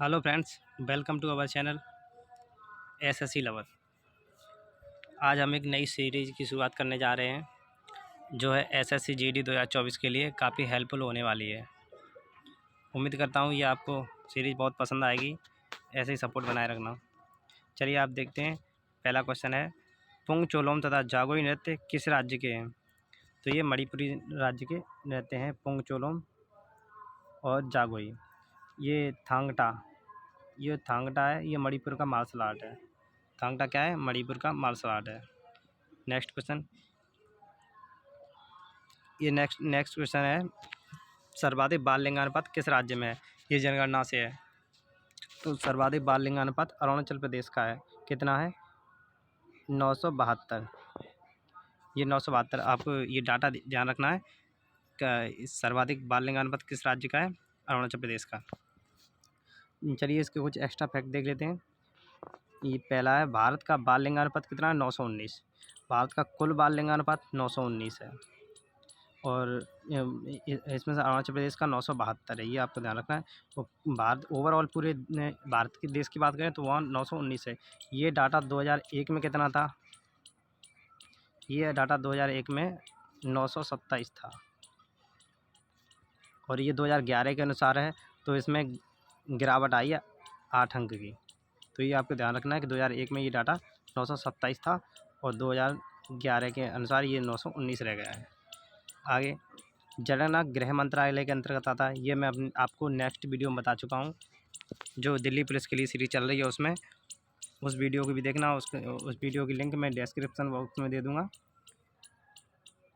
Hello friends, welcome to our channel SSC lover. आज हम एक नई सीरीज़ की शुरुआत करने जा रहे हैं जो है एसएससी जीडी 2024 के लिए काफ़ी हेल्पफुल होने वाली है। उम्मीद करता हूँ ये आपको सीरीज़ बहुत पसंद आएगी। ऐसे ही सपोर्ट बनाए रखना। चलिए आप देखते हैं। पहला क्वेश्चन है, पुंग चोलोम तथा जागोई नृत्य किस राज्य के हैं? तो ये मणिपुरी राज्य के नृत्य हैं, पुंग चोलोम और जागोई। ये थांगटा है, ये मणिपुर का मार्शल आर्ट है। थांगटा क्या है? मणिपुर का मार्शल आर्ट है। नेक्स्ट क्वेश्चन, ये नेक्स्ट क्वेश्चन है, सर्वाधिक बाल लिंगानुपात किस राज्य में है? ये जनगणना से है। तो सर्वाधिक बाल लिंगानुपात अरुणाचल प्रदेश का है। कितना है? 972। ये 972। आपको ये डाटा ध्यान रखना है कि सर्वाधिक बाल लिंगानुपात किस राज्य का है? अरुणाचल प्रदेश का। चलिए इसके कुछ एक्स्ट्रा फैक्ट देख लेते हैं। ये पहला है, भारत का बाल लिंगानुपात कितना है? 919। भारत का कुल बाल लिंगानुपात 919 है। और इसमें से अरुणाचल प्रदेश का 972 है। ये आपको ध्यान रखना है। तो भारत ओवरऑल पूरे भारत के देश की बात करें तो वहाँ 919 है। ये डाटा 2001 में कितना था? ये डाटा 2001 में 927 था। और ये 2011 के अनुसार है, तो इसमें गिरावट आई है 8 अंक की। तो ये आपको ध्यान रखना है कि 2001 में ये डाटा 927 था और 2011 के अनुसार ये 919 रह गया है। आगे, जनगणना गृह मंत्रालय के अंतर्गत आता है। ये मैं आपको नेक्स्ट वीडियो में बता चुका हूँ, जो दिल्ली पुलिस के लिए सीरीज चल रही है उसमें। उस वीडियो को भी देखना। उस वीडियो की लिंक मैं डिस्क्रिप्शन बॉक्स में दे दूँगा।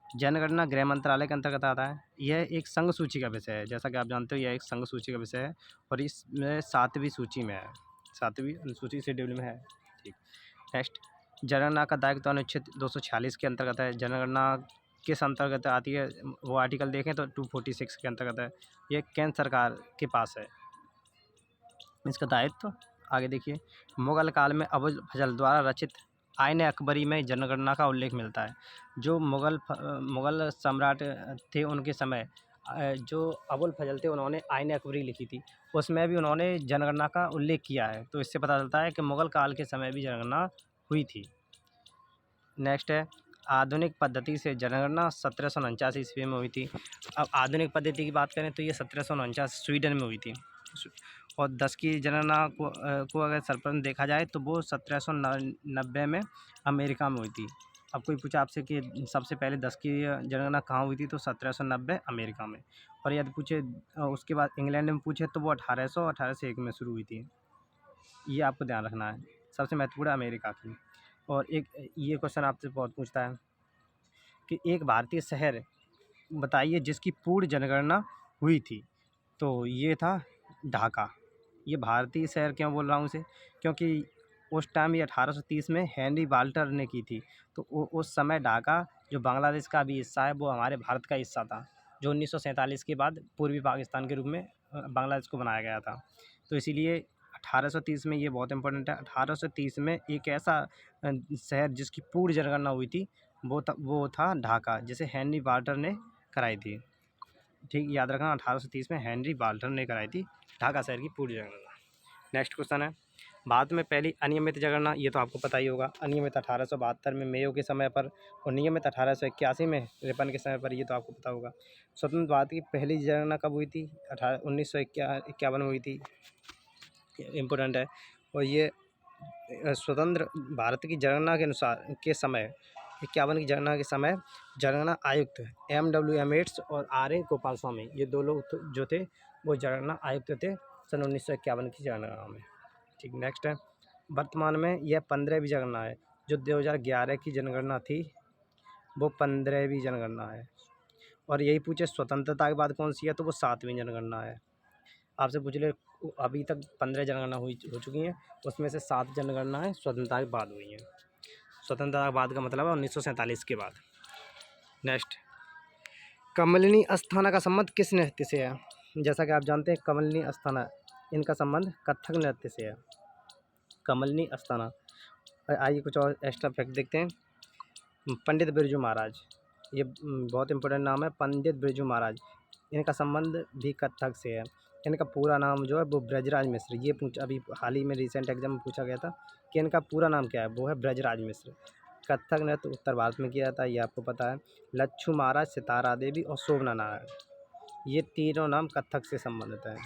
जनगणना गृह मंत्रालय के अंतर्गत आता है। यह एक संघ सूची का विषय है। जैसा कि आप जानते हो, यह एक संघ सूची का विषय है और इसमें 7वीं सूची में है, 7वीं अनुसूची शेड्यूल में है। ठीक। नेक्स्ट, जनगणना का दायित्व अनुच्छेद 246 के अंतर्गत है। जनगणना किस अंतर्गत आती है? वो आर्टिकल देखें तो 246 के अंतर्गत है। ये केंद्र सरकार के पास है इसका दायित्व। आगे देखिए, मुगल काल में अबुल फजल द्वारा रचित आईन अकबरी में जनगणना का उल्लेख मिलता है। जो मुगल सम्राट थे उनके समय जो अबुल फजल थे, उन्होंने आईन अकबरी लिखी थी। उसमें भी उन्होंने जनगणना का उल्लेख किया है। तो इससे पता चलता है कि मुगल काल के समय भी जनगणना हुई थी। नेक्स्ट है, आधुनिक पद्धति से जनगणना 1749 ईस्वी में हुई थी। अब आधुनिक पद्धति की बात करें तो ये 1749 स्वीडन में हुई थी। और 10 की जनगणना को अगर सर्वप्रथम देखा जाए तो वो 1790 में अमेरिका में हुई थी। अब कोई पूछा आपसे कि सबसे पहले 10 की जनगणना कहाँ हुई थी, तो 1790 अमेरिका में। और यदि पूछे उसके बाद इंग्लैंड में पूछे तो वो 1801 में शुरू हुई थी। ये आपको ध्यान रखना है। सबसे महत्वपूर्ण अमेरिका की। और एक ये क्वेश्चन आपसे बहुत पूछता है कि एक भारतीय शहर बताइए जिसकी पूर्ण जनगणना हुई थी। तो ये था ढाका। ये भारतीय शहर क्यों बोल रहा हूँ इसे? क्योंकि उस टाइम ये 1830 में हेनरी वाल्टर ने की थी। तो उस समय ढाका, जो बांग्लादेश का भी हिस्सा है, वो हमारे भारत का हिस्सा था, जो 1947 के बाद पूर्वी पाकिस्तान के रूप में बांग्लादेश को बनाया गया था। तो इसीलिए 1830 में ये बहुत इंपॉर्टेंट है। 1830 में एक ऐसा शहर जिसकी पूर्ण जनगणना हुई थी, वो था ढाका, जिसे हेनरी वाल्टर ने कराई थी। ठीक, याद रखना, 1830 में हेनरी वाल्टर ने कराई थी ढाका शहर की पूर्ण जनगणना। नेक्स्ट क्वेश्चन है, भारत में पहली अनियमित जनगणना, ये तो आपको पता ही होगा। अनियमित 1872 में मेयो के समय पर और नियमित 1881 में रिपन के समय पर, ये तो आपको पता होगा। स्वतंत्र भारत की पहली जनगणना कब हुई थी? 1951 में हुई थी। इम्पोर्टेंट है। और ये स्वतंत्र भारत की जनगणना के अनुसार के समय 51 की जनगणना के समय जनगणना आयुक्त MWM और RA गोपाल स्वामी, ये 2 लोग जो थे वो जनगणना आयुक्त थे सन 1951 की जनगणना में। ठीक। नेक्स्ट है, वर्तमान में यह 15वीं जनगणना है। जो 2011 की जनगणना थी वो 15वीं जनगणना है। और यही पूछे स्वतंत्रता के बाद कौन सी है, तो वो 7वीं जनगणना है। आपसे पूछ ले, अभी तक 15 जनगणना हो चुकी हैं, उसमें से 7 जनगणनाएँ स्वतंत्रता के बाद हुई हैं। स्वतंत्रता के बाद का मतलब है 1947 के बाद। नेक्स्ट, कमलिनी अस्थाना का संबंध किस नृत्य से है? जैसा कि आप जानते हैं, कमलिनी अस्थाना, इनका संबंध कथक नृत्य से है। कमलिनी अस्थाना। आइए कुछ और एक्स्ट्रा फैक्ट देखते हैं। पंडित बिरजू महाराज, ये बहुत इंपॉर्टेंट नाम है, पंडित बिरजू महाराज, इनका संबंध भी कथक से है। इनका पूरा नाम जो है वो ब्रजराज मिश्र। ये पूछा अभी हाल ही में रिसेंट एग्जाम में पूछा गया था कि इनका पूरा नाम क्या है, वो है ब्रजराज मिश्र। कथक नृत्य उत्तर भारत में किया जाता है, ये आपको पता है। लच्छू महाराज, सितारा देवी और शोभना नारायण, ये तीनों नाम कथक से संबंधित हैं।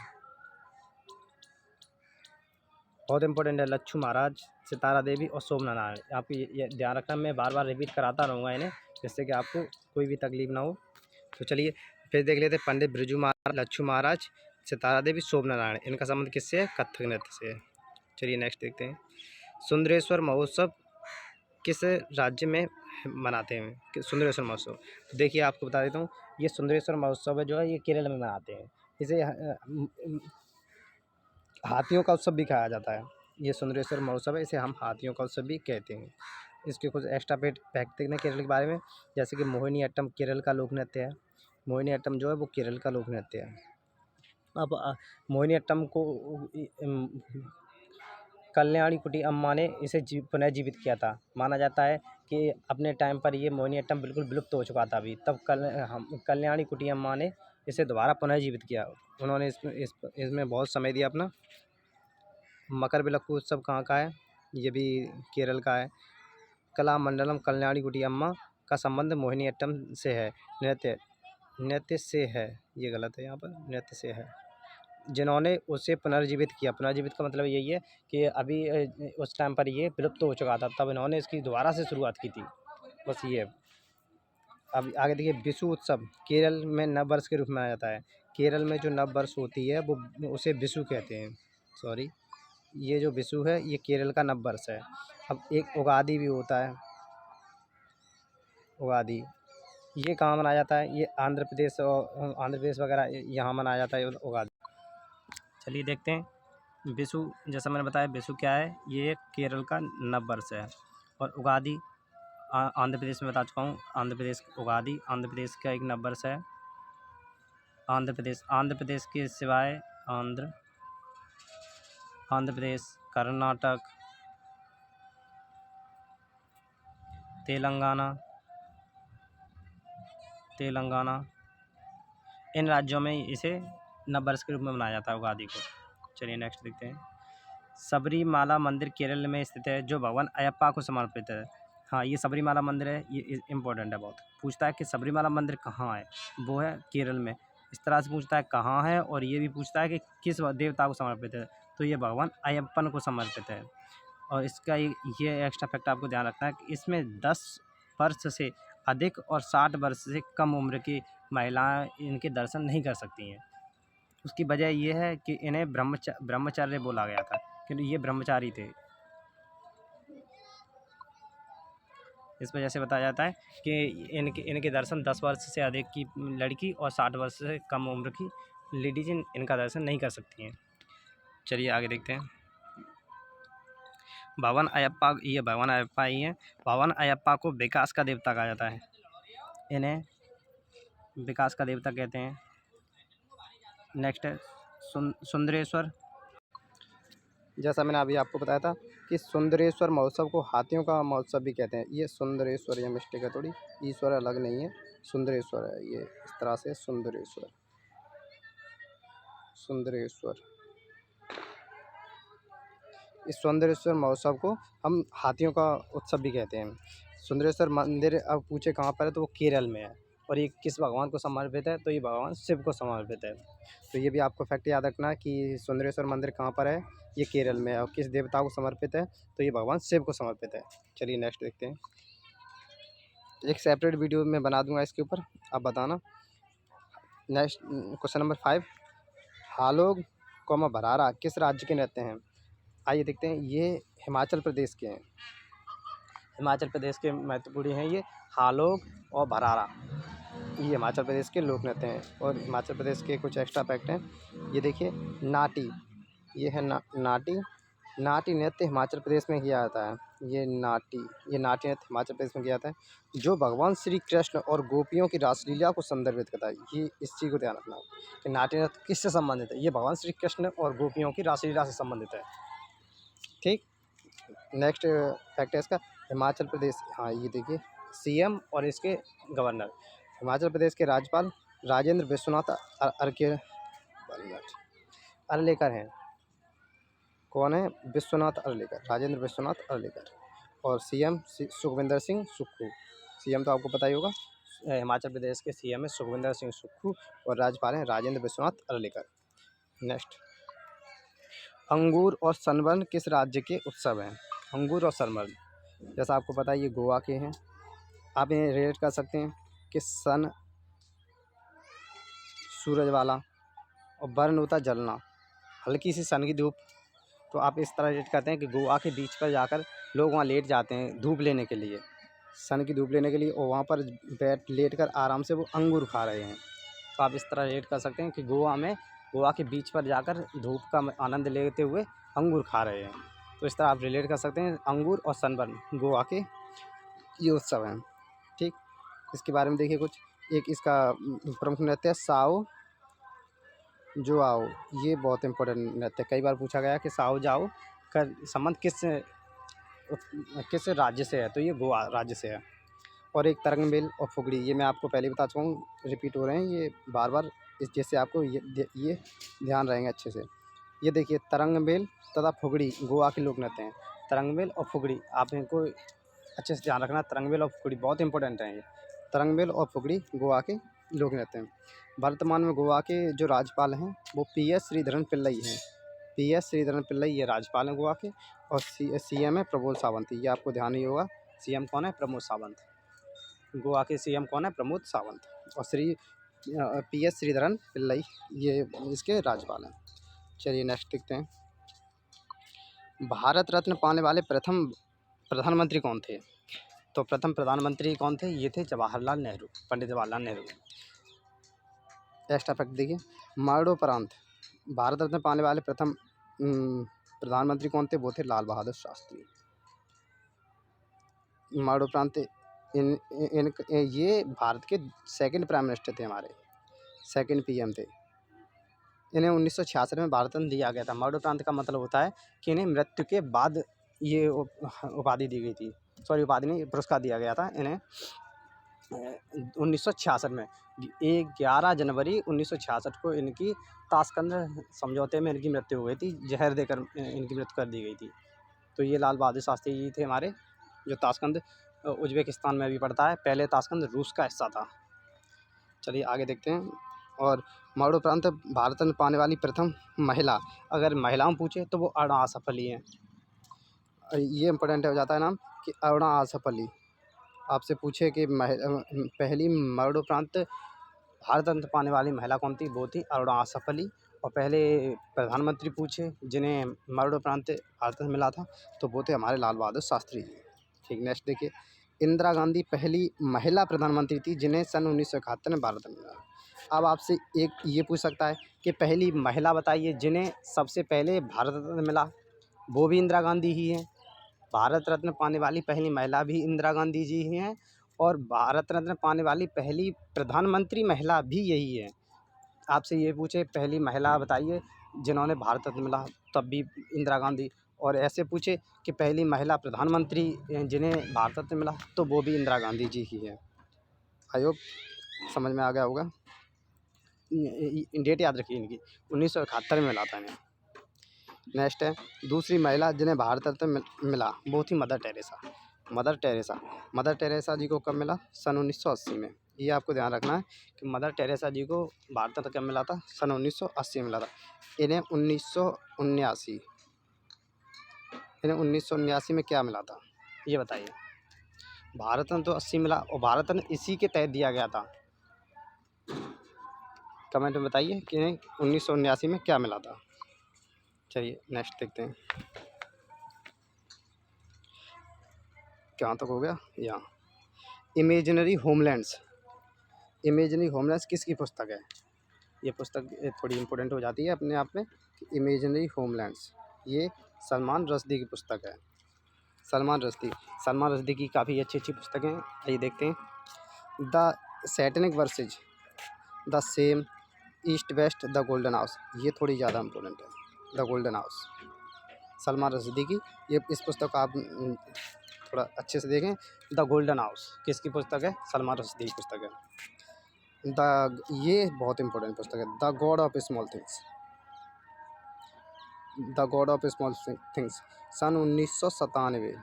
बहुत इंपॉर्टेंट है, लच्छू महाराज, सितारा देवी और शोभना नारायण। आप ये ध्यान रखना, मैं बार बार रिपीट कराता रहूँगा इन्हें, जिससे कि आपको कोई भी तकलीफ ना हो। तो चलिए फिर देख लेते हैं। पंडित बिरजू महाराज, लच्छू महाराज, सितारा देवी, शोभना नारायण, इनका संबंध किससे है? कथक नृत्य से है। चलिए नेक्स्ट देखते हैं। सुंदरेश्वर महोत्सव किस राज्य में मनाते हैं? सुंदरेश्वर महोत्सव, तो देखिए आपको बता देता हूँ, ये सुंदरेश्वर महोत्सव है जो है ये केरल में मनाते हैं। इसे हाथियों का उत्सव भी कहा जाता है। ये सुंदरेश्वर महोत्सव है, इसे हम हाथियों का उत्सव भी कहते हैं। इसके कुछ एक्स्ट्रा फैक्ट देखने केरल के बारे में, जैसे कि मोहिनी अट्टम केरल का लोक नृत्य है। मोहिनी अट्टम जो है वो केरल का लोक नृत्य है। अब मोहिनी अट्टम को कल्याणी कुटी अम्मा ने इसे पुनर्जीवित किया था। माना जाता है कि अपने टाइम पर ये मोहिनी अट्टम बिल्कुल विलुप्त हो चुका था अभी, तब कल्याणी कुटी अम्मा ने इसे दोबारा पुनर्जीवित किया। उन्होंने इसमें बहुत समय दिया अपना। मकरविलक्कू उत्सव कहाँ का है? ये भी केरल का है। कलामंडलम कल्याणी कुटी अम्मा का संबंध मोहिनी अट्टम से है। नृत्य से है, ये गलत है, यहाँ पर नृत्य से है। जिन्होंने उसे पुनर्जीवित किया, पुनर्जीवित का मतलब यही है कि अभी उस टाइम पर ये विलुप्त हो चुका था, तब इन्होंने इसकी दोबारा से शुरुआत की थी, बस ये। अब आगे देखिए, विशु उत्सव केरल में नव वर्ष के रूप में मनाया जाता है। केरल में जो नव वर्ष होती है वो उसे विशु कहते हैं। सॉरी, ये जो विशु है ये केरल का नव वर्ष है। अब एक उगादि भी होता है। उगादि ये कहाँ मनाया जाता है? ये आंध्र प्रदेश वगैरह यहाँ मनाया जाता है उगादि। चलिए देखते हैं। विशु, जैसा मैंने बताया विशु क्या है, ये केरल का नव वर्ष है। और उगादि आंध्र प्रदेश में बता चुका हूँ। आंध्र प्रदेश उगादि आंध्र प्रदेश का एक नव वर्ष है। आंध्र प्रदेश के सिवाय आंध्र प्रदेश, कर्नाटक, तेलंगाना, इन राज्यों में इसे नव वर्ष के रूप में मनाया जाता है उगादि को। चलिए नेक्स्ट देखते हैं। सबरीमाला मंदिर केरल में स्थित है, जो भगवान अयप्पा को समर्पित है। हाँ, ये सबरीमाला मंदिर है, ये इम्पोर्टेंट है बहुत। पूछता है कि सबरीमाला मंदिर कहाँ है, वो है केरल में। इस तरह से पूछता है कहाँ है, और ये भी पूछता है कि किस देवता को समर्पित है, तो ये भगवान अयप्पन को समर्पित है। और इसका ये एक्स्ट्रा फैक्ट आपको ध्यान रखना है कि इसमें 10 वर्ष से अधिक और 60 वर्ष से कम उम्र की महिलाएं इनके दर्शन नहीं कर सकती हैं। उसकी वजह ये है कि इन्हें ब्रह्मचर्य बोला गया था, क्योंकि ये ब्रह्मचारी थे। इस वजह से बताया जाता है कि इनके दर्शन 10 वर्ष से अधिक की लड़की और 60 वर्ष से कम उम्र की लेडीज इनका दर्शन नहीं कर सकती हैं। चलिए आगे देखते हैं। भगवान अयप्पा, ये भगवान अयप्पा ही हैं। भगवान अयप्पा को विकास का देवता कहा जाता है। इन्हें विकास का देवता कहते हैं। नेक्स्ट है सुंदरेश्वर। जैसा मैंने अभी आपको बताया था कि सुंदरेश्वर महोत्सव को हाथियों का महोत्सव भी कहते हैं। ये सुंदरेश्वर, ये मिस्टेक है थोड़ी, ईश्वर अलग नहीं है, सुंदरेश्वर है ये, इस तरह से सुंदरेश्वर। इस सुंदरेश्वर महोत्सव को हम हाथियों का उत्सव भी कहते हैं। सुंदरेश्वर मंदिर, अब पूछे कहाँ पर है, तो वो केरल में है। और ये किस भगवान को समर्पित है, तो ये भगवान शिव को समर्पित है। तो ये भी आपको फैक्ट याद रखना है कि सुंदरेश्वर मंदिर कहाँ पर है, ये केरल में है। और किस देवता को समर्पित है, तो ये भगवान शिव को समर्पित है। चलिए नेक्स्ट देखते हैं। एक सेपरेट वीडियो में बना दूंगा इसके ऊपर, आप बताना। नेक्स्ट क्वेश्चन नंबर 5, हालोग भरारा किस राज्य के नृत्य हैं? आइए देखते हैं। ये हिमाचल प्रदेश के हैं। हिमाचल प्रदेश के महत्वपूर्ण हैं ये हालोग और भरारा, ये हिमाचल प्रदेश के लोक नृत्य हैं। और हिमाचल प्रदेश के कुछ एक्स्ट्रा फैक्ट हैं, ये देखिए। नाटी, ये है नाटी नृत्य हिमाचल प्रदेश में किया जाता है। ये नाटी नृत्य हिमाचल प्रदेश में किया जाता है, जो भगवान श्री कृष्ण और गोपियों की रासलीला को संदर्भित करता है। ये इस चीज़ को ध्यान रखना कि नाटी नृत्य किससे संबंधित है, ये भगवान श्री कृष्ण और गोपियों की रासलीला से संबंधित है। ठीक, नेक्स्ट फैक्ट है इसका, हिमाचल प्रदेश, हाँ ये देखिए, सीएम और इसके गवर्नर, हिमाचल प्रदेश के राज्यपाल राजेंद्र विश्वनाथ अर्के, अर्लेकर हैं। कौन है? विश्वनाथ अर्लेकर, राजेंद्र विश्वनाथ अर्लेकर। और सीएम सुखविंदर सिंह सुक्खू। सीएम तो आपको पता ही होगा, हिमाचल प्रदेश के सीएम है सुखविंदर सिंह सुक्खू और राज्यपाल हैं राजेंद्र विश्वनाथ अर्लेकर। नेक्स्ट, अंगूर और सनबर्न किस राज्य के उत्सव हैं? अंगूर और सनबर्न जैसा आपको पता है ये गोवा के हैं। आप इन्हें रिलेट कर सकते हैं कि सन सूरज वाला और बर्न होता जलना, हल्की सी सन की धूप। तो आप इस तरह रिलेट करते हैं कि गोवा के बीच पर जाकर लोग वहाँ लेट जाते हैं धूप लेने के लिए, सन की धूप लेने के लिए, और वहाँ पर लेट कर आराम से वो अंगूर खा रहे हैं। तो आप इस तरह रिलेट कर सकते हैं कि गोवा के बीच पर जाकर धूप का आनंद लेते हुए अंगूर खा रहे हैं। तो इस तरह आप रिलेट कर सकते हैं अंगूर और सनबर्न गोवा के ये उत्सव हैं। ठीक, इसके बारे में देखिए कुछ। एक इसका प्रमुख नृत्य है साओ जोआओ। ये बहुत इंपॉर्टेंट नृत्य, कई बार पूछा गया कि साओ जाओ का संबंध किस राज्य से है, तो ये गोवा राज्य से है। और एक तरंगमेल और फुगड़ी, ये मैं आपको पहले बता चुका हूँ, रिपीट हो रहे हैं ये बार बार, इस जैसे आपको ये ध्यान रहेंगे अच्छे से। ये देखिए तरंगमेल तथा फुगड़ी गोवा के लोक नृत्य हैं। तरंगमेल और फुगड़ी आप इनको अच्छे से ध्यान रखना, तरंगमेल और फुगड़ी बहुत इंपॉर्टेंट हैं ये। तरंगमेल और फुगड़ी गोवा के लोक नृत्य हैं। वर्तमान में गोवा के जो राज्यपाल हैं वो PS श्रीधरन पिल्लई हैं। PS श्रीधरन पिल्लई ये राज्यपाल हैं गोवा के। और सीएम है प्रमोद सावंत। ये आपको ध्यान ही होगा, सीएम कौन है? प्रमोद सावंत। गोवा के सीएम कौन है? प्रमोद सावंत। और PS श्रीधरन पिल्लई ये इसके राज्यपाल हैं। चलिए नेक्स्ट देखते हैं। भारत रत्न पाने वाले प्रथम प्रधानमंत्री कौन थे? तो प्रथम प्रधानमंत्री कौन थे? ये थे जवाहरलाल नेहरू, पंडित जवाहरलाल नेहरू। नेक्स्ट फैक्ट देखिए, मरणोपरांत भारत रत्न पाने वाले प्रथम प्रधानमंत्री कौन थे? वो थे लाल बहादुर शास्त्री। मरणोपरांत ये भारत के सेकंड प्राइम मिनिस्टर थे, हमारे सेकंड PM थे। इन्हें 1966 में भारत रत्न दिया गया था। मरणोपरांत का मतलब होता है कि इन्हें मृत्यु के बाद ये उपाधि दी गई थी, सॉरी उपाधि नहीं, पुरस्कार दिया गया था इन्हें 1966 में। 11 जनवरी 1966 को इनकी ताशकंद समझौते में इनकी मृत्यु हो गई थी, जहर देकर इनकी मृत्यु कर दी गई थी। तो ये लाल बहादुर शास्त्री जी थे हमारे। जो ताशकंद उज्बेकिस्तान में भी पड़ता है, पहले ताशकंद रूस का हिस्सा था। चलिए आगे देखते हैं। और मरणोपरांत भारत रत्न पाने वाली प्रथम महिला, अगर महिलाओं पूछे तो वो अरुणा आसफ अली हैं। ये इंपॉर्टेंट हो जाता है नाम कि अरुणा आसफ अली। आपसे पूछे कि पहली मरणोपरांत भारत रत्न पाने वाली महिला कौन थी? वो थी अरुणा आसफ अली। और पहले प्रधानमंत्री पूछे जिन्हें मरणोपरांत भारत रत्न मिला था, तो वो थे हमारे लाल बहादुर शास्त्री जी। ठीक, नेक्स्ट देखिए, इंदिरा गांधी पहली महिला प्रधानमंत्री थी जिन्हें सन 1971 में भारत रत्न मिला। अब आपसे एक ये पूछ सकता है कि पहली महिला बताइए जिन्हें सबसे पहले भारत रत्न मिला। वो भी इंदिरा गांधी ही हैं। भारत रत्न पाने वाली पहली महिला भी इंदिरा गांधी जी ही हैं, और भारत रत्न पाने वाली पहली प्रधानमंत्री महिला भी यही है। आपसे ये पूछे पहली महिला बताइए जिन्होंने भारत रत्न मिला, तब भी इंदिरा गांधी। और ऐसे पूछे कि पहली महिला प्रधानमंत्री जिन्हें भारत रत्न मिला, तो वो भी इंदिरा गांधी जी ही है। आई होप समझ में आ गया होगा। डेट याद रखिए इनकी, 1971 में मिला था इन्हें। नेक्स्ट है, दूसरी महिला जिन्हें भारत रत्न मिला वो थी मदर टेरेसा। मदर टेरेसा जी को कब मिला? सन 1980 में। ये आपको ध्यान रखना है कि मदर टेरेसा जी को भारत रत्न कब मिला था? सन 1980 में मिला था। इन्हें 1979 में क्या मिला था, ये बताइए। भारत रत्न तो 80 मिला, और भारत रत्न इसी के तहत दिया गया था। कमेंट में बताइए कि इन्हें 1979 में क्या मिला था। चलिए नेक्स्ट देखते हैं, कहाँ तक हो गया? यहाँ इमेजिनरी होमलैंड्स किसकी पुस्तक है? ये पुस्तक थोड़ी इम्पोर्टेंट हो जाती है अपने आप में। इमेजिनरी होमलैंड्स ये सलमान रश्दी की पुस्तक है। सलमान रश्दी की काफ़ी अच्छी पुस्तकें हैं। आइए देखते हैं। The satanic versus, the same, east west, the golden house, ये थोड़ी ज़्यादा इम्पोर्टेंट है। The golden house Salman Rushdie की, ये इस पुस्तक को आप थोड़ा अच्छे से देखें। द गोल्डन हाउस किसकी पुस्तक है? सलमान रश्दी की पुस्तक है। ये बहुत इंपॉर्टेंट पुस्तक है। The god of small things, the god of small things, सन 1997।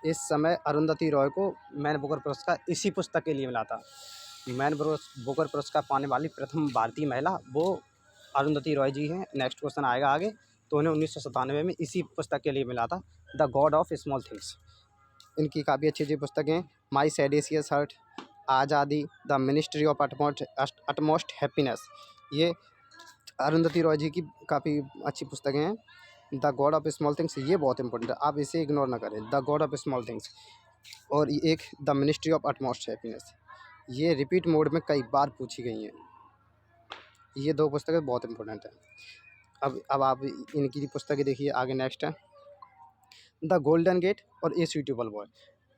इस समय अरुंधति रॉय को मैन बुकर पुरस्कार इसी पुस्तक के लिए मिला था। मैन बुकर पुरस्कार पाने वाली प्रथम भारतीय महिला वो अरुंधति रॉय जी हैं। नेक्स्ट क्वेश्चन आएगा आगे। तो उन्हें 1997 में इसी पुस्तक के लिए मिला था, the god of small things. इनकी काफ़ी अच्छी अच्छी पुस्तकें हैं, माई सैडिशियस हर्ट, आज़ादी, the ministry of utmost happiness. ये अरुंधति रॉय जी की काफ़ी अच्छी पुस्तकें हैं। The god of small things ये बहुत इंपॉर्टेंट है, आप इसे इग्नोर ना करें। The god of small things और एक the ministry of utmost happiness, ये रिपीट मोड में कई बार पूछी गई हैं। ये दो पुस्तकें बहुत इंपॉर्टेंट हैं। अब आप इनकी पुस्तकें देखिए आगे। नेक्स्ट है द गोल्डन गेट और ए सूटेबल बॉय।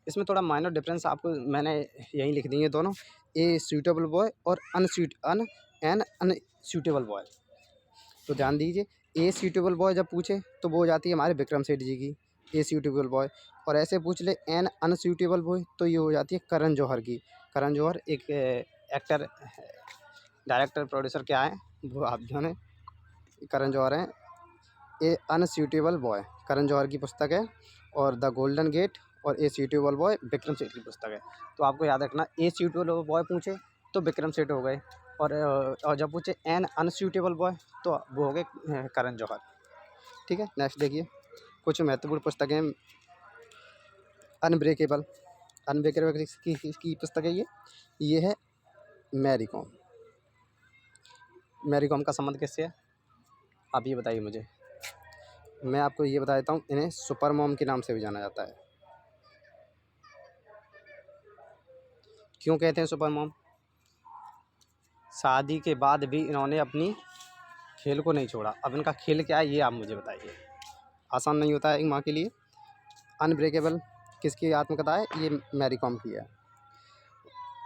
इसमें थोड़ा माइनर डिफरेंस आपको मैंने यहीं लिख दिए दोनों, ए सूटेबल बॉय और अनसूटेबल बॉय। तो ध्यान दीजिए, ए सूटेबल बॉय जब पूछे तो वो हो जाती है हमारे विक्रम सेठ जी की ए सूटेबल बॉय, और ऐसे पूछ ले एन अनसूटेबल बॉय तो ये हो जाती है करण जौहर की। करण जौहर एक एक्टर, डायरेक्टर, प्रोड्यूसर क्या है वो आप जाने, करण जौहर हैं। ए अनसूटेबल बॉय करण जौहर की पुस्तक है, और द गोल्डन गेट और a suitable boy Vikram Seth की पुस्तक है। तो आपको याद रखना, ए सूटेबल बॉय पूछे तो विक्रम सेठ हो गए, और जब पूछे एन अनसूटेबल बॉय तो वो हो गए करण जौहर। ठीक है, नेक्स्ट देखिए कुछ महत्वपूर्ण पुस्तकें। अनब्रेकेबल, अनब्रेकेबल की पुस्तक है ये है मैरी कॉम। मैरी कॉम का संबंध किससे है आप ये बताइए मुझे। मैं आपको ये बता देता हूँ, इन्हें सुपर मॉम के नाम से भी जाना जाता है। क्यों कहते हैं सुपर मॉम? शादी के बाद भी इन्होंने अपनी खेल को नहीं छोड़ा। अब इनका खेल क्या है ये आप मुझे बताइए, आसान नहीं होता है एक माँ के लिए। अनब्रेकेबल किसकी आत्मकथा है? ये मैरी कॉम की है।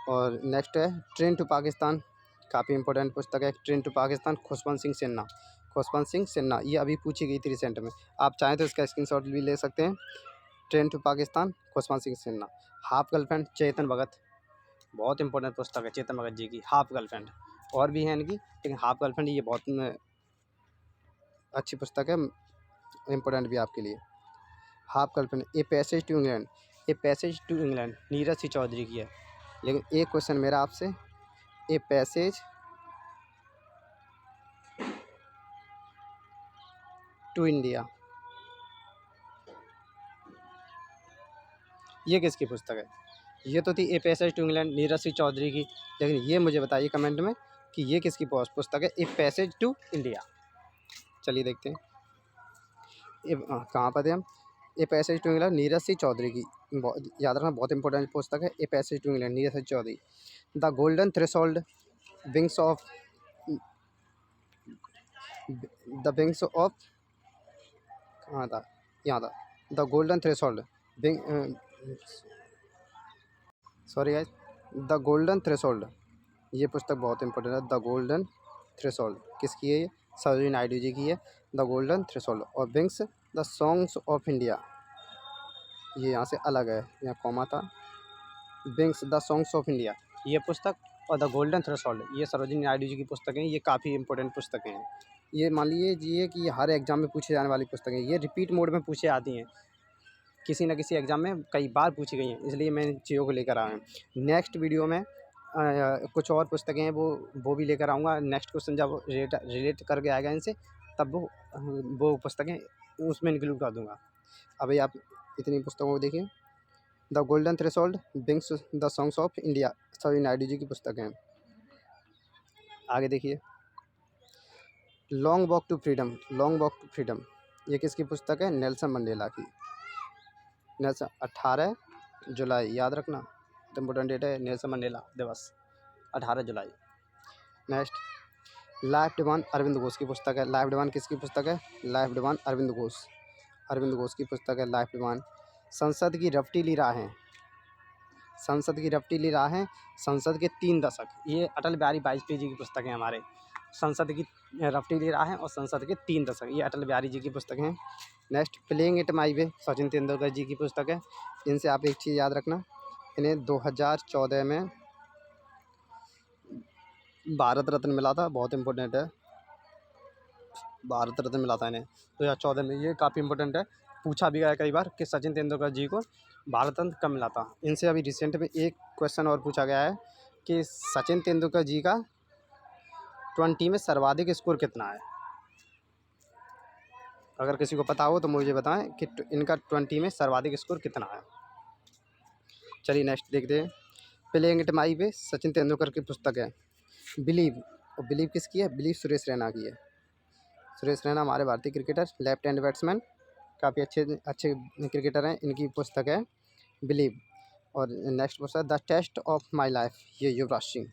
और नेक्स्ट है ट्रेन टू पाकिस्तान, काफ़ी इंपॉर्टेंट पुस्तक है। Train to Pakistan, Khushwant Singh Sinha. खुशवंत सिंह सिन्हा ये अभी पूछी गई थी रिसेंट में, आप चाहें तो इसका स्क्रीनशॉट भी ले सकते हैं। Train to Pakistan, Khushwant Singh Sinha. Half girlfriend, Chetan Bhagat, बहुत इंपॉर्टेंट पुस्तक है चेतन भगत जी की हाफ गर्लफ्रेंड। और भी है इनकी, लेकिन हाफ गर्लफ्रेंड ये बहुत अच्छी पुस्तक है, इंपॉर्टेंट भी आपके लिए। Half girlfriend. A passage to England, a passage to England Neeraj Singh Chaudhary की है। लेकिन एक क्वेश्चन मेरा आपसे, ए पैसेज टू इंडिया ये किसकी पुस्तक है? ये तो थी a passage to England Neeraj Singh Chaudhary की, लेकिन ये मुझे बताइए कमेंट में कि ये किसकी पुस्तक है, ए पैसेज टू इंडिया। चलिए देखते हैं कहाँ पर थे हम। A passage to England Neeraj Singh Chaudhary की, याद रखना बहुत इंपॉर्टेंट पुस्तक है a passage to England Neeraj Singh Chaudhary. The golden threshold, wings of, the wings of, कहाँ था, यहाँ था, the golden threshold, sorry guys, the golden threshold ये पुस्तक बहुत इंपॉर्टेंट है। द गोल्डन थ्रेशोल्ड किसकी है? ये सरोजिनी नायडू जी की है, द गोल्डन थ्रेशोल्ड। और wings the songs of India, ये यहाँ से अलग है, यहाँ कॉमा था। Wings the songs of India ये पुस्तक, और द गोल्डन थ्रेशोल्ड ये सरोजिनी नायडू जी की पुस्तकें, ये काफ़ी इंपॉर्टेंट पुस्तकें हैं। ये मान लीजिए कि हर एग्ज़ाम में पूछे जाने वाली पुस्तकें, ये रिपीट मोड में पूछे आती हैं, किसी न किसी एग्ज़ाम में कई बार पूछी गई हैं, इसलिए मैं इन चीज़ों को लेकर आया हूँ। नेक्स्ट वीडियो में कुछ और पुस्तकें हैं वो भी लेकर आऊँगा। नेक्स्ट क्वेश्चन जब रिलेट करके आएगा इनसे, तब वो पुस्तकें उसमें इंक्लूड कर दूँगा। अभी आप इतनी पुस्तकों को देखिए। The golden threshold, wings the songs of India Sarojini Naidu ji की पुस्तकें हैं। आगे देखिए long walk to freedom, long walk to freedom ये किसकी पुस्तक है? नेल्सन मंडेला की। नेल्सन 18 जुलाई याद रखना, इम्पोर्टेंट डेट है नेल्सन मंडेला दिवस 18 जुलाई। Next life divine Arvind Ghosh की पुस्तक है। लाइफ डिवान किसकी पुस्तक है? लाइफ डिवान अरविंद घोष, अरविंद घोष की पुस्तक है लाइफ डिवान। संसद की रफ्तीली राहें, संसद की रफ्तीली राहें, संसद के 3 दशक, ये अटल बिहारी वाजपेयी जी की पुस्तक है हमारे। संसद की रफ्तीली राहें और संसद के 3 दशक, ये अटल बिहारी जी की पुस्तक हैं। नेक्स्ट प्लेइंग इट माई वे, सचिन तेंदुलकर जी की पुस्तक है। इनसे आप एक चीज़ याद रखना, इन्हें 2014 में भारत रत्न मिला था, बहुत इंपॉर्टेंट है। भारत रत्न मिला था इन्हें 2014 में। ये काफ़ी इंपॉर्टेंट है, पूछा भी गया है कई बार कि सचिन तेंदुलकर जी को भारत रत्न कब मिला था। इनसे अभी रिसेंट में एक क्वेश्चन और पूछा गया है कि सचिन तेंदुलकर जी का 20 में सर्वाधिक स्कोर कितना है। अगर किसी को पता हो तो मुझे बताएं कि इनका 20 में सर्वाधिक स्कोर कितना है। चलिए नेक्स्ट देखते हैं। प्लेइंग इट माई वे सचिन तेंदुलकर की पुस्तक है। बिलीव, और बिलीव किसकी है? बिलीव सुरेश रैना की है। सुरेश रैना हमारे भारतीय क्रिकेटर, लेफ्ट हैंड बैट्समैन, काफ़ी अच्छे अच्छे क्रिकेटर हैं। इनकी पुस्तक है बिलीव। और नेक्स्ट पुस्तक the test of my life, ये युवराज सिंह।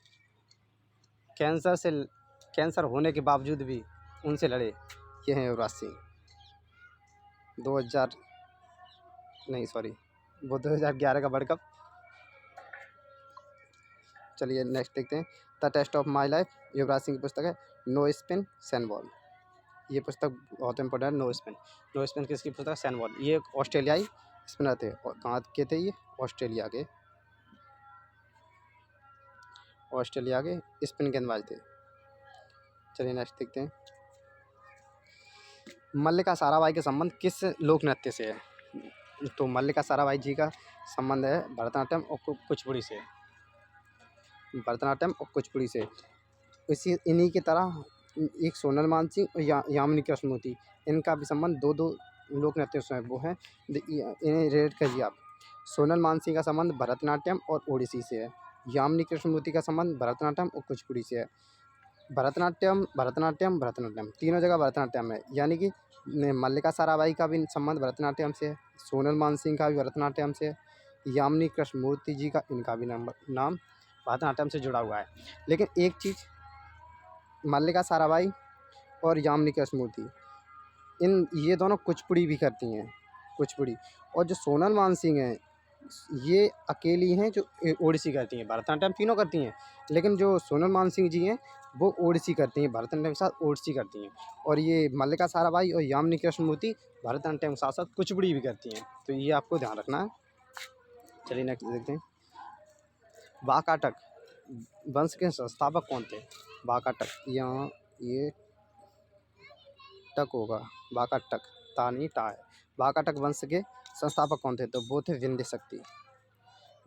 कैंसर होने के बावजूद भी उनसे लड़े, ये हैं युवराज सिंह। 2000 नहीं सॉरी वो 2011 का वर्ल्ड कप। चलिए नेक्स्ट देखते हैं। The test of my life, Yuvraj Singh की पुस्तक है। नो स्पिन सैन बॉल, ये पुस्तक बहुत इंपॉर्टेंट है। नो स्पिन, नो स्पिन किसकी पुस्तक है? सैन बॉल। ये एक ऑस्ट्रेलियाई स्पिनर थे। और कहाँ के थे? ये ऑस्ट्रेलिया के स्पिन गेंदबाज थे। चलिए नेक्स्ट देखते हैं। मल्लिका साराभाई के संबंध किस लोक नृत्य से है? तो मल्लिका साराभाई जी का संबंध है भरतनाट्यम और कुचिपुड़ी से। भरतनाट्यम और कुचिपुड़ी से। इसी इन्हीं की तरह एक सोनल मानसिंह और यामिनी कृष्णमूर्ति, इनका भी संबंध दो लोक नृत्यों से है। वो है, इन्हें रेट करिए आप। सोनल मानसिंह का संबंध भरतनाट्यम और ओडिसी से है। यामिनी कृष्णमूर्ति का संबंध भरतनाट्यम और कुचिपुड़ी से है। भरतनाट्यम भरतनाट्यम भरतनाट्यम तीनों जगह भरतनाट्यम है, यानी कि मल्लिका साराभाई का भी संबंध भरतनाट्यम से है, सोनल मानसिंह का भी भरतनाट्यम से है, यामिनी कृष्णमूर्ति जी का इनका भी नाम भरतनाट्यम से जुड़ा हुआ है। लेकिन एक चीज़, मल्लिका साराभाई और यामिनी कृष्णमूर्ति, ये दोनों कुचिपुड़ी भी करती हैं, कुचिपुड़ी। और जो सोनल मानसिंह हैं, ये अकेली हैं जो ओडिसी करती हैं। भरतनाट्यम तीनों करती हैं, लेकिन जो सोनल मानसिंह जी हैं वो ओडिसी करती हैं, भरतनाट्यम के साथ ओडिसी करती हैं। और ये मल्लिका साराभाई और यामिनी कृष्णमूर्ति भरतनाट्यम के साथ साथ कुचिपुड़ी भी करती हैं, तो ये आपको ध्यान रखना है। चलिए नेक्स्ट देखते हैं। वाकाटक वंश के संस्थापक कौन थे? वाकाटक, यहाँ ये टक होगा, वाकाटक, ता नहीं टा है। वाकाटक वंश के संस्थापक कौन थे? तो वो थे विंध्य शक्ति,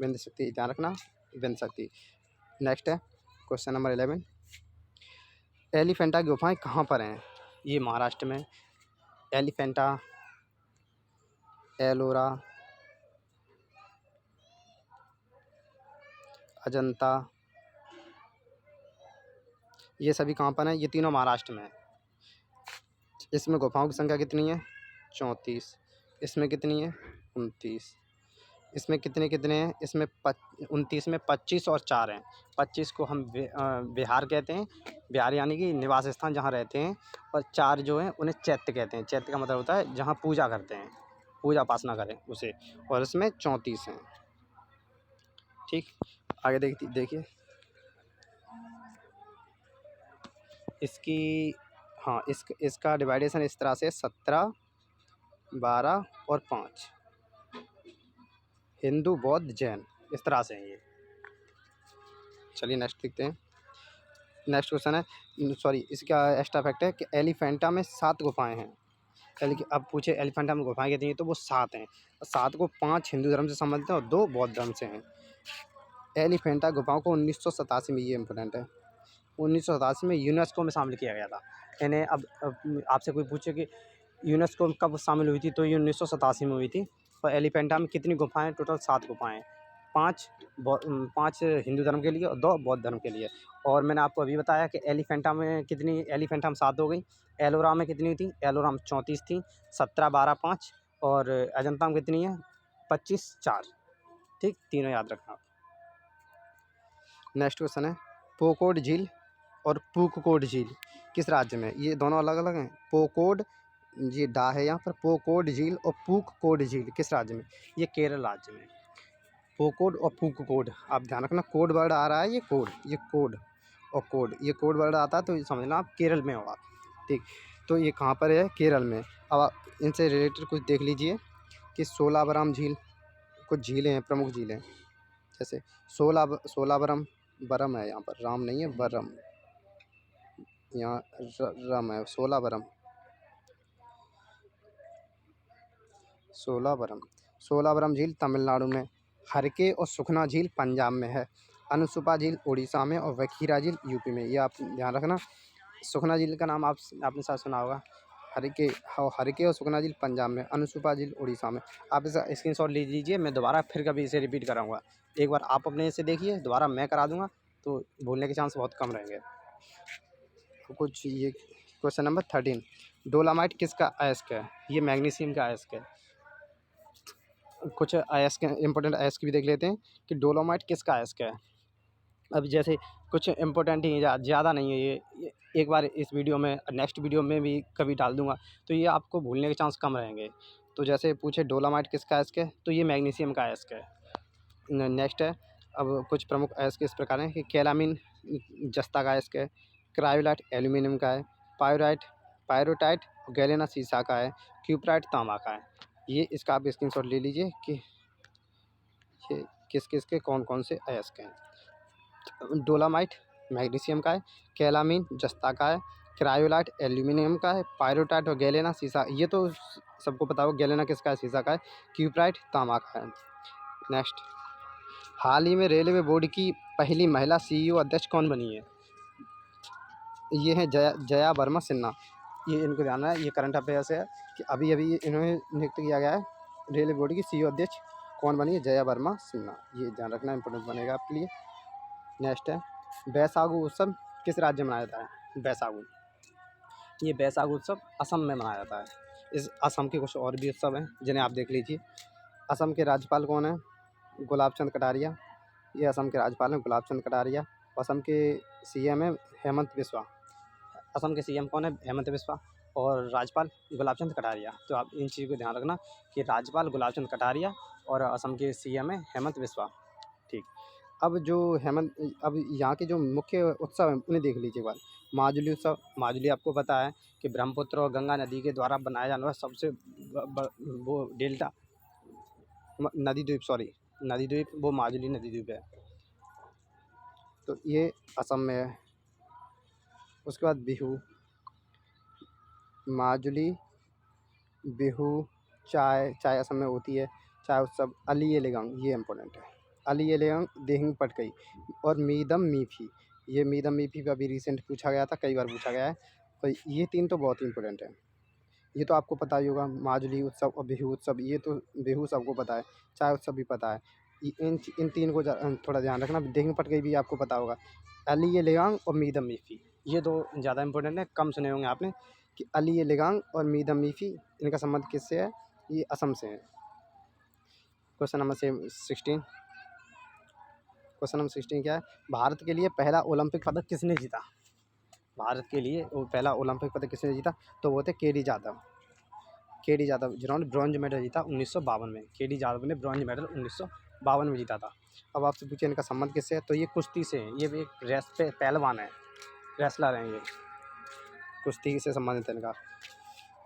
विंध्य शक्ति, ध्यान रखना, विंध्य शक्ति। नेक्स्ट है क्वेश्चन नंबर 11। एलिफेंटा की गुफाएं कहाँ पर हैं? ये महाराष्ट्र में। एलिफेंटा, एलोरा, अजंता, ये सभी कहाँ पर हैं? ये तीनों महाराष्ट्र में हैं। इसमें गुफाओं की संख्या कितनी है? 34। इसमें कितनी है? 29। इसमें कितने कितने हैं? इसमें 29 में 25 और 4 हैं। 25 को हम बिहार कहते हैं, बिहार यानी कि निवास स्थान जहाँ रहते हैं। और 4 जो हैं उन्हें चैत्य कहते हैं। चैत्य का मतलब होता है जहाँ पूजा करते हैं, पूजा उपासना करें उसे। और इसमें 34 हैं। ठीक, आगे देखिए इसकी, हाँ इसका डिवाइडेशन इस तरह से 17, 12 और 5, हिंदू बौद्ध जैन, इस तरह से हैं ये। चलिए नेक्स्ट देखते हैं। नेक्स्ट क्वेश्चन है, सॉरी इसका एक्स्ट्रा फैक्ट है कि एलिफेंटा में 7 गुफाएं हैं। अब पूछे एलिफेंटा में गुफाएं कितनी हैं, तो वो 7 हैं। 7 को 5 हिंदू धर्म से संबंधित हैं और 2 बौद्ध धर्म से हैं। एलिफेंटा गुफाओं को 1987 में, ये इंपॉर्टेंट है, 1987 में यूनेस्को में शामिल किया गया था इन्हें। अब आपसे कोई पूछे कि यूनेस्को में कब शामिल हुई थी, तो ये 1987 में हुई थी। और एलिफेंटा में कितनी गुफाएं? टोटल 7 गुफाएं, 5 हिंदू धर्म के लिए और 2 बौद्ध धर्म के लिए। और मैंने आपको अभी बताया कि एलिफेंटा में कितनी, एलिफेंटा में 7 हो गई। एलोरा में कितनी थी? एलोरा में 34 थी, 17, 12, 5। और अजंता में कितनी है? 25, 4। ठीक, तीनों याद रखना आप। नेक्स्ट क्वेश्चन है, पोकोड झील और पूककोड झील किस राज्य में? ये दोनों अलग अलग हैं। पोकोड, ये डा है यहाँ पर, पोकोड झील और पूककोड झील किस राज्य में? ये केरल राज्य में। पोकोड और पूककोड, आप ध्यान रखना, कोड वर्ड आ रहा है, ये कोड, ये कोड और कोड, ये कोड वर्ड आता है तो समझना आप केरल में होगा। ठीक, तो ये कहाँ पर है? केरल में। अब आप इनसे रिलेटेड कुछ देख लीजिए कि सोलावरम झील, कुछ झीलें हैं, प्रमुख झीलें, जैसे सोलावरम, बरम है यहाँ पर, राम नहीं है, बरम, यहाँ रम है, सोलावरम। शोलावरम। शोलावरम झील तमिलनाडु में, हरके और सुखना झील पंजाब में है, अनसुपा झील उड़ीसा में और वखीरा झील यूपी में। ये आप ध्यान रखना। सुखना झील का नाम आपने शायद सुना होगा। हरके और सुखना झील पंजाब में, अनसुपा झील उड़ीसा में। आप इसका स्क्रीनशॉट ले लीजिए, मैं दोबारा फिर कभी इसे रिपीट कराऊंगा। एक बार आप अपने से देखिए, दोबारा मैं करा दूंगा तो भूलने के चांस बहुत कम रहेंगे। कुछ ये क्वेश्चन नंबर 13, डोलामाइट किसका अयस्क है? ये मैग्नीशियम का अयस्क है। कुछ अयस्क इंपॉर्टेंट अयस्क भी देख लेते हैं कि डोलामाइट किसका अयस्क है। अब जैसे कुछ इम्पोर्टेंट ही ज़्यादा नहीं है ये एक बार इस वीडियो में, नेक्स्ट वीडियो में भी कभी डाल दूंगा, तो ये आपको भूलने के चांस कम रहेंगे। तो जैसे पूछे डोलामाइट किसका अयस्क है, तो ये मैग्नीशियम का अयस्क है। नेक्स्ट है, अब कुछ प्रमुख अयस्क इस प्रकार हैं कि कैलामीन जस्ता का अयस्क है, क्रायोलाइट एल्यूमिनियम का है, पायरोटाइट गैलेना सीसा का है, क्यूपराइट तांबा का है। ये इसका आप स्क्रीनशॉट ले लीजिए कि ये किस किस के कौन कौन से अयस्क हैं। डोलामाइट मैग्नीशियम का है, कैलामीन जस्ता का है, क्रायोलाइट एल्यूमिनियम का है, पायरोटाइट और गैलेना सीसा, ये तो सबको पता होगा गैलेना किसका है, सीसा का है, क्यूपराइट तांबा का है। नेक्स्ट, हाल ही में रेलवे बोर्ड की पहली महिला CEO अध्यक्ष कौन बनी है? ये है जया वर्मा सिन्हा। ये इनको जानना है, ये करंट अफेयर्स है कि अभी अभी इन्होंने नियुक्त किया गया है रेलवे बोर्ड की CEO अध्यक्ष कौन बनी है? जया वर्मा सिन्हा। ये ध्यान रखना, इंपॉर्टेंट बनेगा आपके लिए। नेक्स्ट है, बैसागु उत्सव किस राज्य में मनाया जाता है? बैसागु, ये बैसागु उत्सव असम में मनाया जाता है। इस असम के कुछ और भी उत्सव हैं जिन्हें आप देख लीजिए। असम के राज्यपाल कौन है? गुलाब चंद कटारिया। ये असम के राज्यपाल हैं गुलाब चंद कटारिया। असम के CM है हेमंत बिस्वा। असम के CM कौन है? हेमंत बिस्वा। और राज्यपाल गुलाब चंद कटारिया। तो आप इन चीज़ों को ध्यान रखना कि राज्यपाल गुलाब चंद कटारिया और असम के CM है हेमंत बिस्वा। ठीक, अब यहाँ के जो मुख्य उत्सव हैं उन्हें देख लीजिए एक बार। माजुली उत्सव, माजुली आपको पता है कि ब्रह्मपुत्र और गंगा नदी के द्वारा बनाया जाने वाला सबसे वो डेल्टा नदी द्वीप, वो माजुली नदी द्वीप है। तो ये असम में है। उसके बाद बिहू, माजुली, बिहू, चाय असम में होती है, चाय उत्सव। अली ए लेगांग, ये इम्पोर्टेंट है। अली ए लेगांग, देहिंग पटकई और मीदम मीफी। ये मीदम मीफी का भी रिसेंट पूछा गया था, कई बार पूछा गया है। और ये 3 तो बहुत ही इंपॉर्टेंट है। ये तो आपको पता ही होगा, माजुली उत्सव और बिहू उत्सव। ये तो बिहू सबको पता है, चाय उत्सव भी पता है। इन 3 को थोड़ा ध्यान रखना। देहिंग पटकई भी आपको पता होगा। अली ए लेगांग और मीदम मीफी, ये 2 ज़्यादा इंपॉर्टेंट है, कम सुने होंगे आपने कि अली ए लेगांग और मीदम मीफी, इनका संबंध किससे है? ये असम से है। क्वेश्चन नंबर 16, क्वेश्चन नंबर 16 क्या है? भारत के लिए पहला ओलंपिक पदक किसने जीता? भारत के लिए वो पहला ओलंपिक पदक किसने जीता? तो वो थे KD जाधव। KD जाधव जिन्होंने ब्रॉन्ज मेडल जीता 1952 में। KD जाधव ने ब्रॉन्ज मेडल 1952 में जीता था। अब आपसे पूछिए इनका संबंध किससे है? तो ये कुश्ती से हैं। ये भी एक रेस पे पहलवान है, रेसलर हैं ये, कुश्ती से संबंधित है इनका।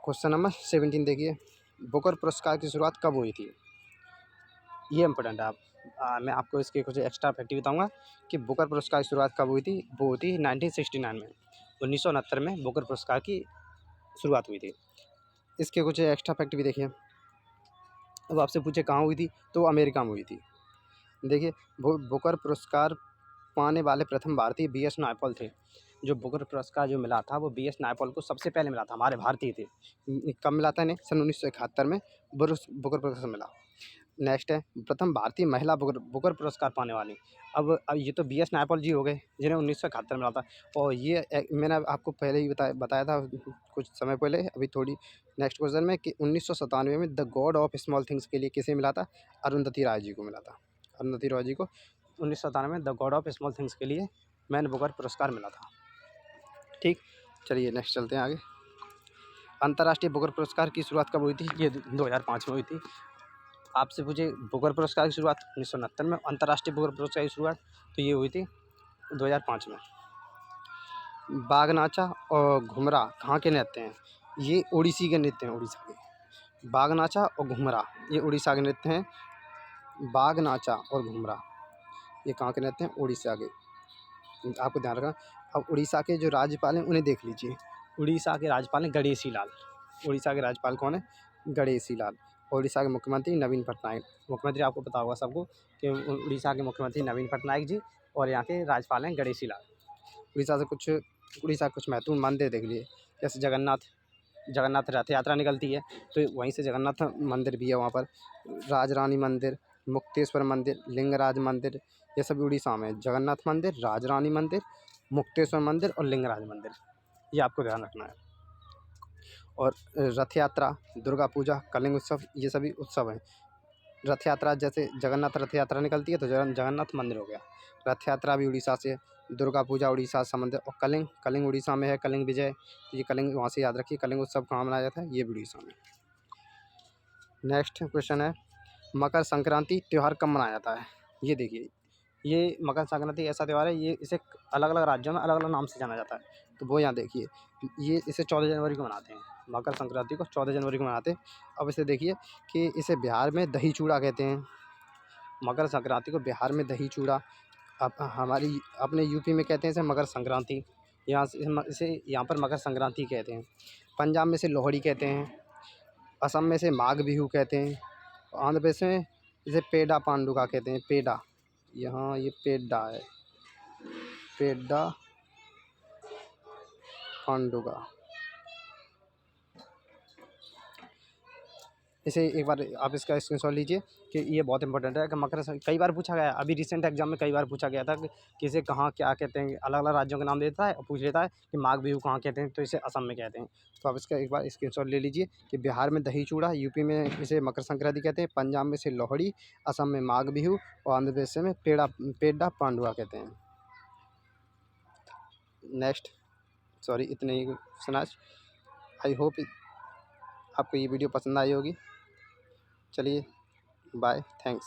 क्वेश्चन नंबर 17 देखिए, बुकर पुरस्कार की शुरुआत कब हुई थी? ये इम्पोर्टेंट है। मैं आपको इसके कुछ एक्स्ट्रा फैक्ट बताऊंगा कि बुकर पुरस्कार की शुरुआत कब हुई थी। वो हुई थी 1969 में, 1969 में बुकर पुरस्कार की शुरुआत हुई थी। इसके कुछ एक्स्ट्रा फैक्ट भी देखिए। अब आपसे पूछे कहाँ हुई थी, तो अमेरिका में हुई थी। देखिए, बुकर पुरस्कार पाने वाले प्रथम भारतीय BS नायपॉल थे। जो बुकर पुरस्कार जो मिला था वो BS नायपॉल को सबसे पहले मिला था, हमारे भारतीय थे। कब मिला था इन्हें? सन 1971 में बुकर पुरस्कार मिला। नेक्स्ट है, प्रथम भारतीय महिला बुकर पुरस्कार पाने वाली। अब ये तो BS नायपॉल जी हो गए जिन्हें 1971 में मिला था। और ये मैंने आपको पहले ही बताया था कुछ समय पहले, अभी थोड़ी नेक्स्ट क्वेश्चन में, कि 1997 में the god of small things के लिए किसे मिला था? अरुंधति रॉय जी को मिला था। अरुंधति रॉय जी को 1997 में the god of small things के लिए मैन बुकर पुरस्कार मिला था। ठीक, चलिए नेक्स्ट चलते हैं आगे। अंतर्राष्ट्रीय बुकर पुरस्कार की शुरुआत कब हुई थी? ये 2005 में हुई थी। आपसे पूछे बुकर पुरस्कार की शुरुआत 1969 में, अंतर्राष्ट्रीय बुकर पुरस्कार की शुरुआत तो ये हुई थी 2005 में। बागनाचा और घुमरा कहाँ के नृत्य हैं? ये ओडिसी के नृत्य हैं, उड़ीसा के। बागनाचा और घुमरा ये उड़ीसा के नृत्य हैं। बागनाचा और घुमरा ये कहाँ के नृत्य हैं? उड़ीसा के। आपको ध्यान रखना। अब उड़ीसा के जो राज्यपाल हैं उन्हें देख लीजिए। उड़ीसा के राज्यपाल हैं गणेशी लाल। उड़ीसा के राज्यपाल कौन है? गणेशी लाल। उड़ीसा के मुख्यमंत्री नवीन पटनायक। मुख्यमंत्री आपको पता होगा सबको कि उड़ीसा के मुख्यमंत्री नवीन पटनायक जी, और यहाँ के राज्यपाल हैं गणेशी लाल। उड़ीसा के कुछ महत्वपूर्ण मंदिर देख लिए, जैसे जगन्नाथ रथ यात्रा निकलती है तो वहीं से जगन्नाथ मंदिर भी है वहाँ पर। राजरानी मंदिर, मुक्तेश्वर मंदिर, लिंगराज मंदिर, ये सभी उड़ीसा में है। जगन्नाथ मंदिर, राजरानी मंदिर, मुक्तेश्वर मंदिर और लिंगराज मंदिर, ये आपको ध्यान रखना है। और रथ यात्रा, दुर्गा पूजा, कलिंग उत्सव, ये सभी उत्सव हैं। रथ यात्रा जैसे जगन्नाथ रथ यात्रा निकलती है तो जगन्नाथ मंदिर हो गया। रथ यात्रा भी उड़ीसा से है। दुर्गा पूजा उड़ीसा से संबंधित। और कलिंग उड़ीसा में है, कलिंग विजय, तो ये कलिंग वहाँ से याद रखिए। कलिंग उत्सव कहाँ मनाया जाता है, ये भी उड़ीसा में। नेक्स्ट क्वेश्चन है, मकर संक्रांति त्यौहार कब मनाया जाता है? ये देखिए, ये मकर संक्रांति ऐसा त्यौहार है, ये इसे अलग अलग राज्यों में अलग अलग नाम से जाना जाता है। तो वो यहाँ देखिए, ये इसे 14 जनवरी को मनाते हैं। मकर संक्रांति को 14 जनवरी को मनाते हैं। अब इसे देखिए कि इसे बिहार में दही चूड़ा कहते हैं। मकर संक्रांति को बिहार में दही चूड़ा, अब हमारी अपने यूपी में कहते हैं इसे मकर संक्रांति। यहाँ से इसे यहाँ पर मकर संक्रांति कहते हैं। पंजाब में इसे लोहड़ी कहते हैं। असम में इसे माघ बिहू कहते हैं। आंध्र प्रदेश में इसे पेड्डा पांडुगा कहते हैं। पेड्डा, यहाँ ये पेड्डा है, पेड्डा पांडुगा। इसे एक बार आप इसका स्क्रीनशॉट लीजिए कि ये बहुत इंपॉर्टेंट है कि कई बार पूछा गया है, अभी रिसेंट एग्जाम में कई बार पूछा गया था कि इसे कहाँ क्या कहते हैं। अलग अलग राज्यों के नाम देता है और पूछ लेता है कि माघ बिहू कहाँ कहते हैं, तो इसे असम में कहते हैं। तो आप इसका एक बार स्क्रीनशॉट ले लीजिए कि बिहार में दही चूड़ा, यूपी में इसे मकर संक्रांति कहते हैं, पंजाब में इसे लोहड़ी, असम में माघ बिहू और आंध्र प्रदेश में पेड्डा पांडुआ कहते हैं। नेक्स्ट, सॉरी, इतने ही सुनाज। आई होप आपको ये वीडियो पसंद आई होगी। चलिए, बाय, थैंक्स।